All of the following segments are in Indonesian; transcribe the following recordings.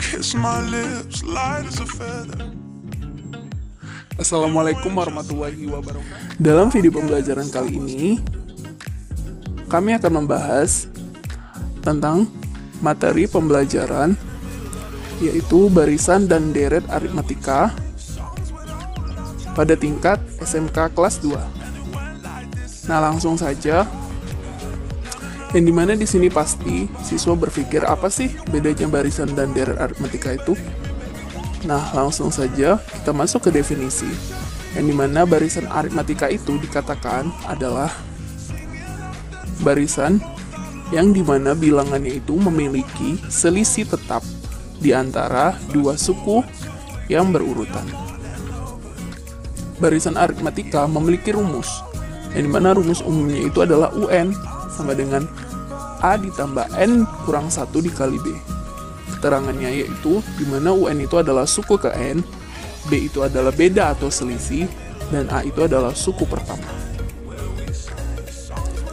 kiss my lips, light as a feather. Assalamualaikum warahmatullahi wabarakatuh. Dalam video pembelajaran kali ini, kami akan membahas tentang materi pembelajaran, yaitu barisan dan deret aritmatika pada tingkat SMK kelas 2. Nah, langsung saja. Yang dimana di sini pasti siswa berpikir apa sih bedanya barisan dan deret aritmatika itu? Nah, langsung saja kita masuk ke definisi. Yang dimana barisan aritmatika itu dikatakan adalah barisan yang dimana bilangannya itu memiliki selisih tetap di antara dua suku yang berurutan. Barisan aritmatika memiliki rumus, yang dimana rumus umumnya itu adalah UN sama dengan A ditambah N kurang 1 dikali B. Keterangannya yaitu dimana UN itu adalah suku ke N, B itu adalah beda atau selisih, dan A itu adalah suku pertama.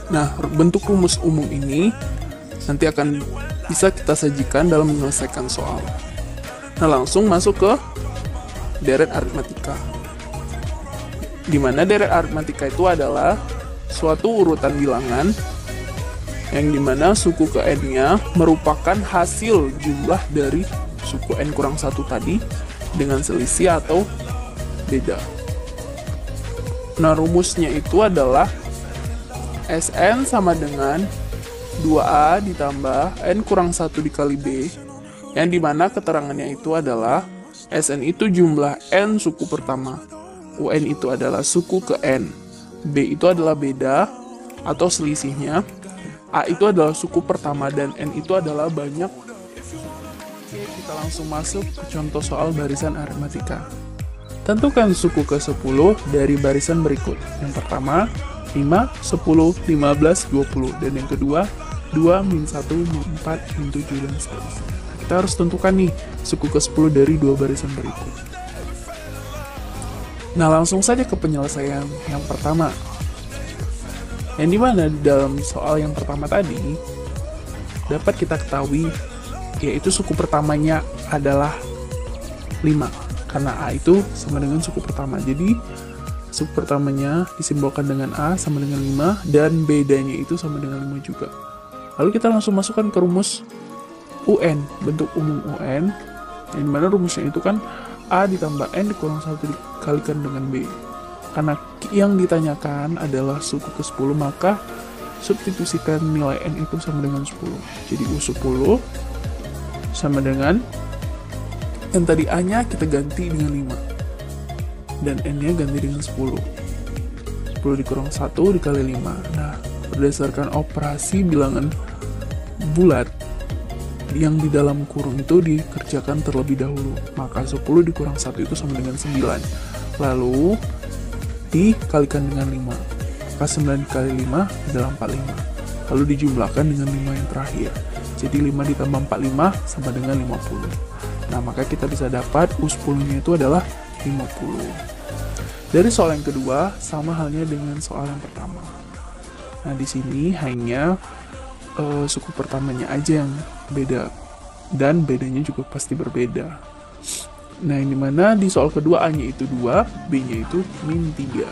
Nah, bentuk rumus umum ini nanti akan bisa kita sajikan dalam menyelesaikan soal. Nah, langsung masuk ke deret aritmatika. Dimana deret aritmatika itu adalah suatu urutan bilangan yang dimana suku ke N-nya merupakan hasil jumlah dari suku N kurang 1 tadi dengan selisih atau beda. Nah, rumusnya itu adalah Sn sama dengan 2A ditambah N kurang 1 dikali B, yang dimana keterangannya itu adalah Sn itu jumlah N suku pertama, UN itu adalah suku ke N, B itu adalah beda atau selisihnya, A itu adalah suku pertama, dan N itu adalah banyak. Oke, kita langsung masuk ke contoh soal barisan aritmatika. Tentukan suku ke-10 dari barisan berikut. Yang pertama, 5, 10, 15, 20. Dan yang kedua, 2, min 1, min 4, min 7, dan seterusnya. Kita harus tentukan nih, suku ke-10 dari dua barisan berikut. Nah, langsung saja ke penyelesaian yang pertama. Yang dimana dalam soal yang pertama tadi dapat kita ketahui yaitu suku pertamanya adalah 5, karena A itu sama dengan suku pertama. Jadi suku pertamanya disimbolkan dengan A sama dengan 5, dan bedanya itu sama dengan 5 juga. Lalu kita langsung masukkan ke rumus UN, bentuk umum UN, yang dimana rumusnya itu kan A ditambah N dikurang 1 dikalikan dengan B. Karena yang ditanyakan adalah suku ke-10, maka substitusikan nilai N itu sama dengan 10. Jadi U10 sama dengan, yang tadi A-nya kita ganti dengan 5. Dan N-nya ganti dengan 10. 10 dikurang 1 dikali 5. Nah, berdasarkan operasi bilangan bulat, yang di dalam kurung itu dikerjakan terlebih dahulu. Maka 10 dikurang 1 itu sama dengan 9. Lalu dikalikan dengan 5, maka 9 dikali 5 adalah 45, lalu dijumlahkan dengan 5 yang terakhir, jadi 5 ditambah 45 sama dengan 50. Nah, maka kita bisa dapat U10 nya itu adalah 50. Dari soal yang kedua sama halnya dengan soal yang pertama. Nah, di sini hanya suku pertamanya aja yang beda, dan bedanya juga pasti berbeda. Nah, yang dimana di soal kedua A-nya itu 2, B-nya itu min 3.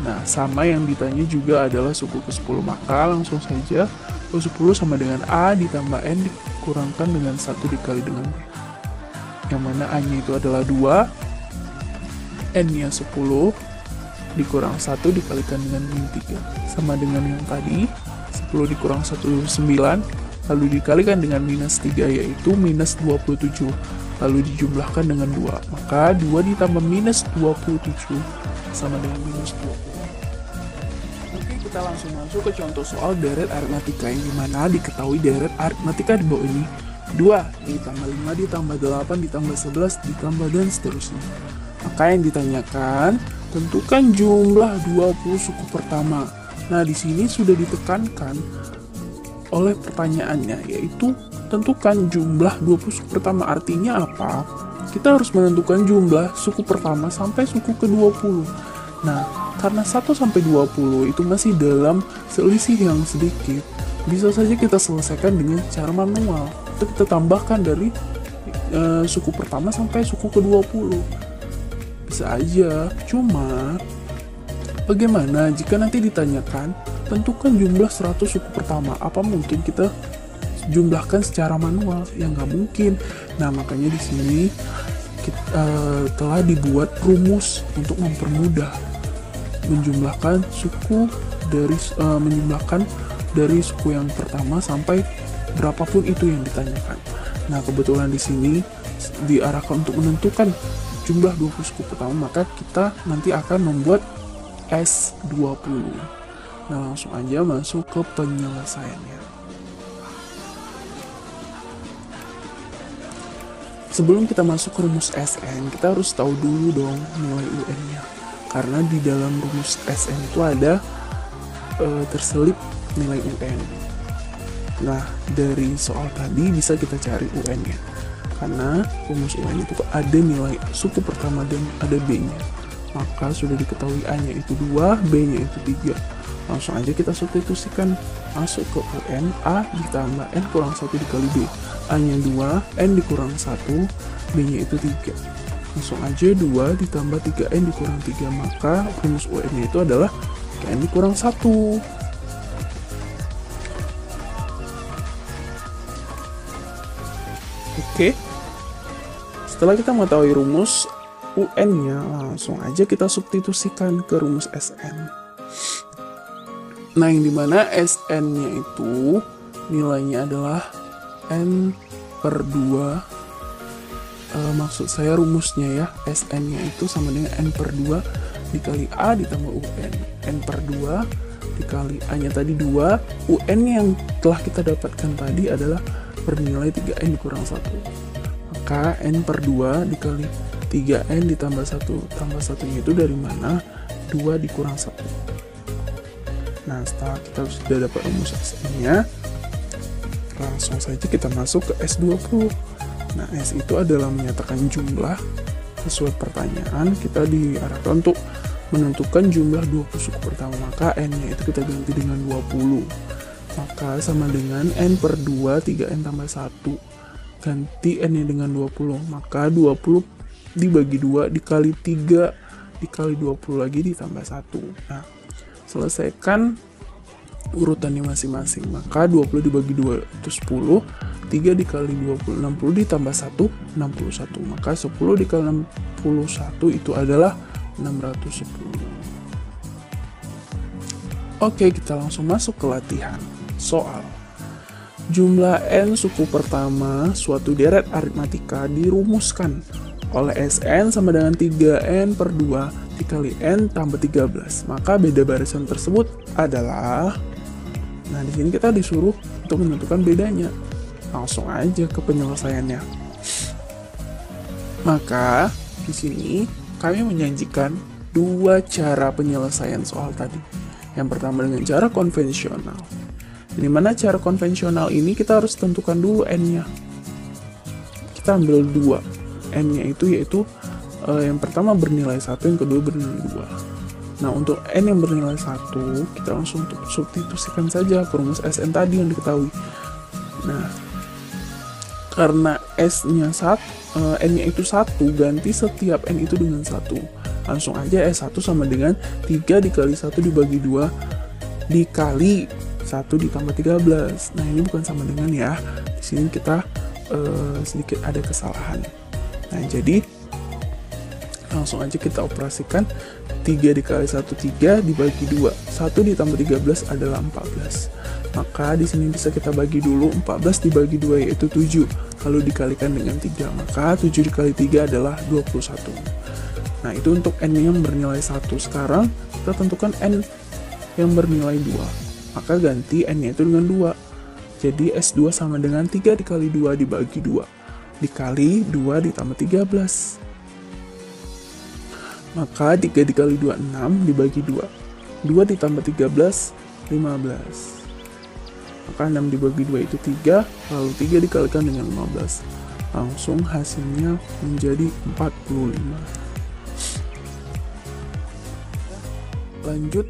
Nah, sama yang ditanya juga adalah suku ke-10, maka langsung saja U10 sama dengan A ditambah N dikurangkan dengan 1 dikali dengan B. Yang mana A-nya itu adalah 2, N-nya 10, dikurang 1 dikalikan dengan min 3. Sama dengan yang tadi, 10 dikurang 1, 9, lalu dikalikan dengan minus 3, yaitu minus 27. Lalu dijumlahkan dengan 2, maka 2 ditambah minus 27 sama dengan minus 20. Oke, kita langsung masuk ke contoh soal deret aritmatika, yang dimana diketahui deret aritmatika di bawah ini 2 ditambah 5 ditambah 8 ditambah 11 ditambah dan seterusnya. Maka yang ditanyakan, tentukan jumlah 20 suku pertama. Nah, di sini sudah ditekankan oleh pertanyaannya, yaitu tentukan jumlah 20 suku pertama. Artinya apa? Kita harus menentukan jumlah suku pertama sampai suku ke-20. Nah, karena 1 sampai 20 itu masih dalam selisih yang sedikit, bisa saja kita selesaikan dengan cara manual. Itu kita tambahkan dari suku pertama sampai suku ke-20. Bisa aja, cuma bagaimana jika nanti ditanyakan tentukan jumlah 100 suku pertama, apa mungkin kita jumlahkan secara manual? Ya nggak mungkin. Nah, makanya di sini telah dibuat rumus untuk mempermudah menjumlahkan suku dari suku yang pertama sampai berapapun itu yang ditanyakan. Nah, kebetulan di sini diarahkan untuk menentukan jumlah 20 suku pertama, maka kita nanti akan membuat S20. Nah, langsung aja masuk ke penyelesaiannya. Sebelum kita masuk ke rumus SN, kita harus tahu dulu dong nilai UN-nya. Karena di dalam rumus SN itu ada terselip nilai UN. Nah, dari soal tadi bisa kita cari UN-nya. Karena rumus UN itu ada nilai suku pertama dan ada B-nya. Maka sudah diketahui A-nya itu 2, B-nya itu 3. Langsung aja kita substitusikan, masuk ke UN, A ditambah N kurang 1 dikali B. A-nya 2, N dikurang 1, B-nya itu 3. Langsung aja 2 ditambah 3N dikurang 3, maka rumus UN-nya itu adalah 3N dikurang 1. Oke. Setelah kita mengetahui rumus UN-nya, langsung aja kita substitusikan ke rumus SN. Nah, yang dimana SN-nya itu nilainya adalah N per 2. Maksud saya rumusnya ya, SN-nya itu sama dengan N per 2 dikali A ditambah UN. N per 2 dikali A-nya tadi 2, UN-nya yang telah kita dapatkan tadi adalah bernilai 3N dikurang 1. Maka N per 2 dikali 3N ditambah 1. Tambah 1-nya itu dari mana? 2 dikurang 1. Nah, setelah kita sudah dapat rumus SN-nya, langsung saja kita masuk ke S20. Nah, S itu adalah menyatakan jumlah. Sesuai pertanyaan, kita diarahkan untuk menentukan jumlah 20 suku pertama. Maka N-nya itu kita ganti dengan 20. Maka sama dengan N per 2, 3N tambah 1. Ganti N-nya dengan 20. Maka 20 dibagi 2 dikali 3 dikali 20 lagi ditambah 1. Nah, selesaikan urutannya masing-masing. Maka 20 dibagi 2 itu 10, 3 dikali 20, 60 ditambah 1, 61. Maka 10 dikali 61 itu adalah 610. Oke, kita langsung masuk ke latihan. Soal. Jumlah N suku pertama suatu deret aritmatika dirumuskan oleh Sn sama dengan 3N per 2 dikali N tambah 13. Maka beda barisan tersebut adalah, nah di sini kita disuruh untuk menentukan bedanya. Langsung aja ke penyelesaiannya. Maka di sini kami menyajikan dua cara penyelesaian soal tadi. Yang pertama dengan cara konvensional. Di mana cara konvensional ini kita harus tentukan dulu N-nya. Kita ambil 2. N-nya itu yaitu yang pertama bernilai 1, yang kedua bernilai 2. Nah, untuk N yang bernilai 1, kita langsung substitusikan saja ke rumus Sn tadi yang diketahui. Nah, karena S-nya N-nya itu 1, ganti setiap N itu dengan 1. Langsung aja S1 sama dengan 3 dikali 1 dibagi 2 dikali 1 ditambah 13. Nah, ini bukan sama dengan ya. Di sini kita sedikit ada kesalahan. Nah, jadi langsung aja kita operasikan 3 dikali 1 3 dibagi 2. 1 ditambah 13 adalah 14. Maka di sini bisa kita bagi dulu, 14 dibagi 2 yaitu 7. Lalu dikalikan dengan 3. Maka 7 dikali 3 adalah 21. Nah, itu untuk N yang bernilai 1. Sekarang kita tentukan N yang bernilai 2. Maka ganti N-nya itu dengan 2. Jadi S2 sama dengan 3 dikali 2 dibagi 2. Dikali 2 ditambah 13. Maka 3 dikali 2, 6 dibagi 2. 2 ditambah 13, 15. Maka 6 dibagi 2 itu 3, lalu 3 dikalikan dengan 15. Langsung hasilnya menjadi 45. Lanjut.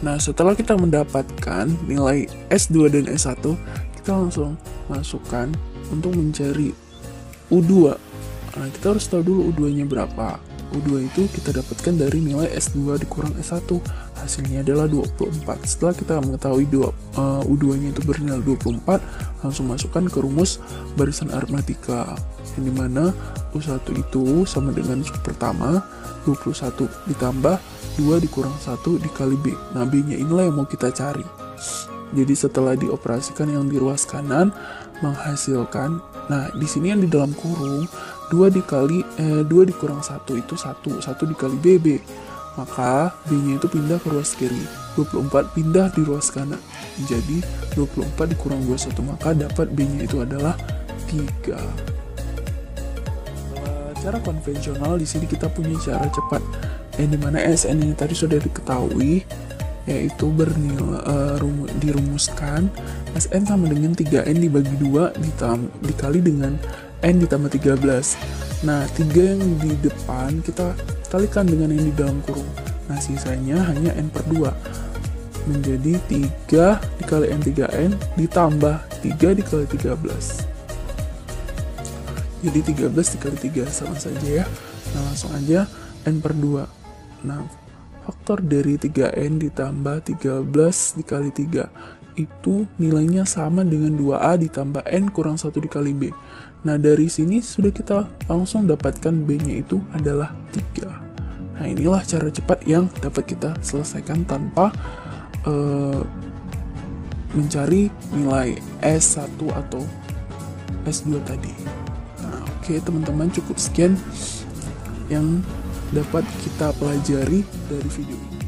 Nah, setelah kita mendapatkan nilai S2 dan S1, kita langsung masukkan untuk mencari U2. Nah, kita harus tahu dulu U2-nya berapa. U2 itu kita dapatkan dari nilai S2 dikurang S1. Hasilnya adalah 24. Setelah kita mengetahui U2-nya itu bernilai 24, langsung masukkan ke rumus barisan aritmatika. Yang dimana U1 itu sama dengan suku pertama, 21 ditambah 2 dikurang 1 dikali B. Nah, B-nya inilah yang mau kita cari. Jadi setelah dioperasikan yang di ruas kanan menghasilkan, nah di sini yang di dalam kurung 2 dikurang 1 itu 1 dikali BB. Maka B-nya itu pindah ke ruas kiri. 24 pindah di ruas kanan. Jadi 24 dikurang 21, maka dapat B-nya itu adalah 3. Cara konvensional di sini kita punya cara cepat yang dimana SN ini tadi sudah diketahui, yaitu dirumuskan SN sama dengan 3N dibagi 2 dikali dengan N ditambah 13. Nah, 3 yang di depan kita kalikan dengan yang di dalam kurung. Nah, sisanya hanya N per 2. Menjadi 3 dikali N 3N ditambah 3 dikali 13. Jadi 13 dikali 3 sama saja ya. Nah, langsung aja N per 2. Nah, faktor dari 3N ditambah 13 dikali 3 itu nilainya sama dengan 2A ditambah N kurang 1 dikali B. Nah, dari sini sudah kita langsung dapatkan B-nya itu adalah 3. Nah, inilah cara cepat yang dapat kita selesaikan tanpa mencari nilai S1 atau S2 tadi. Nah, oke teman-teman, cukup sekian yang dapat kita pelajari dari video ini.